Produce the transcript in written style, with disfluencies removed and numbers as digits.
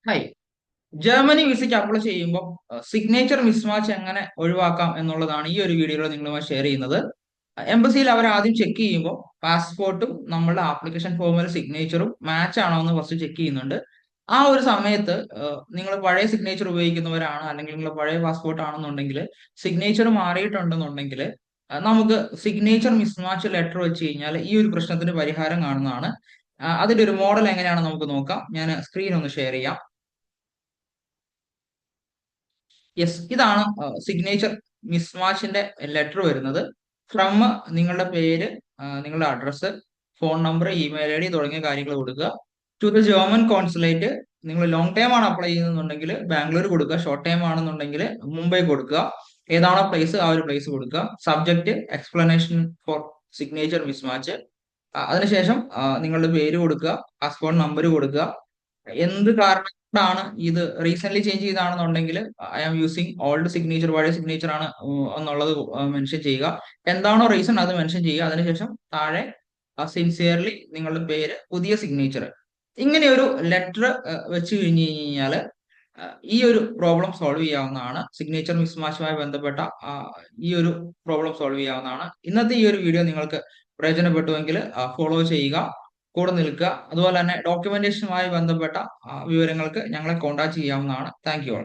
Hi. Germany വിസയ്ക്ക് apply ചെയ്യുമ്പോൾ signature mismatch എങ്ങനെ ഒഴിവാക്കാം എന്നുള്ളതാണ് ഈ ഒരു വീഡിയോയിൽ നിങ്ങളുമായി ഷെയർ ചെയ്യുന്നത്. എംബസിയിൽ അവർ ആദ്യം ചെക്ക് ചെയ്യുമ്പോൾ പാസ്പോർട്ടും നമ്മളുടെ ആപ്ലിക്കേഷൻ ഫോമിലെ സിഗ്നേച്ചറും മാച്ച് ആണോ എന്ന് ഫസ്റ്റ് ചെക്ക് ചെയ്യുന്നുണ്ട്. ആ ഒരു സമയത്ത് നിങ്ങൾ പഴയ സിഗ്നേച്ചർ ഉപയോഗിക്കുന്നവരാണ്, അല്ലെങ്കിൽ നിങ്ങൾ പഴയ പാസ്പോർട്ട് ആണെന്നുണ്ടെങ്കിൽ സിഗ്നേച്ചർ മാറിയിട്ടുണ്ടെന്നുണ്ടെങ്കിൽ നമുക്ക് സിഗ്നേച്ചർ മിസ്മാച്ച് ലെറ്റർ വെച്ച് കഴിഞ്ഞാൽ ഈ ഒരു പ്രശ്നത്തിന് പരിഹാരം കാണുന്നതാണ്. അതിന്റെ ഒരു മോഡൽ എങ്ങനെയാണെന്ന് നമുക്ക് നോക്കാം. ഞാൻ സ്ക്രീൻ ഒന്ന് ഷെയർ ചെയ്യാം. യെസ്, ഇതാണ് സിഗ്നേച്ചർ മിസ്മാച്ചിന്റെ ലെറ്റർ വരുന്നത്. ഫ്രം നിങ്ങളുടെ പേര്, നിങ്ങളുടെ address, phone number, email I D തുടങ്ങിയ കാര്യങ്ങൾ കൊടുക്കുക. ടു ദ ജർമ്മൻ കോൺസുലേറ്റ്, നിങ്ങൾ ലോങ് ടൈം ആണ് അപ്ലൈ ചെയ്യുന്നുണ്ടെങ്കിൽ ബാംഗ്ലൂർ കൊടുക്കുക, ഷോർട്ട് ടൈം ആണെന്നുണ്ടെങ്കിൽ മുംബൈ കൊടുക്കുക. ഏതാണോ പ്ലേസ് ആ ഒരു പ്ലേസ് കൊടുക്കുക. Subject explanation four signature mismatch. അതിനുശേഷം നിങ്ങളുടെ പേര് കൊടുക്കുക, പാസ്പോർട്ട് നമ്പർ കൊടുക്കുക. എന്ത് കാരണം കൊണ്ടാണ് ഇത് റീസെന്റ് ചേഞ്ച് ചെയ്താണെന്നുണ്ടെങ്കിൽ I am using old signature, പഴയ സിഗ്നേച്ചർ ആണ് എന്നുള്ളത് മെൻഷൻ ചെയ്യുക. എന്താണോ റീസൺ അത് മെൻഷൻ ചെയ്യുക. അതിനുശേഷം താഴെ സിൻസിയർലി നിങ്ങളുടെ പേര്, പുതിയ സിഗ്നേച്ചർ. ഇങ്ങനെ ഒരു ലെറ്റർ വെച്ച് കഴിഞ്ഞ് കഴിഞ്ഞാൽ ഈ ഒരു പ്രോബ്ലം സോൾവ് ചെയ്യാവുന്നതാണ്. സിഗ്നേച്ചർ മിസ്മാച്ചുമായി ബന്ധപ്പെട്ട ഈ ഒരു പ്രോബ്ലം സോൾവ് ചെയ്യാവുന്നതാണ്. ഇന്നത്തെ ഈ ഒരു വീഡിയോ നിങ്ങൾക്ക് പ്രയോജനപ്പെട്ടുവെങ്കിൽ ഫോളോ ചെയ്യുക, കൂടെ നിൽക്കുക. അതുപോലെ തന്നെ ഡോക്യുമെന്റേഷനുമായി ബന്ധപ്പെട്ട വിവരങ്ങൾക്ക് ഞങ്ങളെ കോൺടാക്ട് ചെയ്യാവുന്നതാണ്. Thank you all.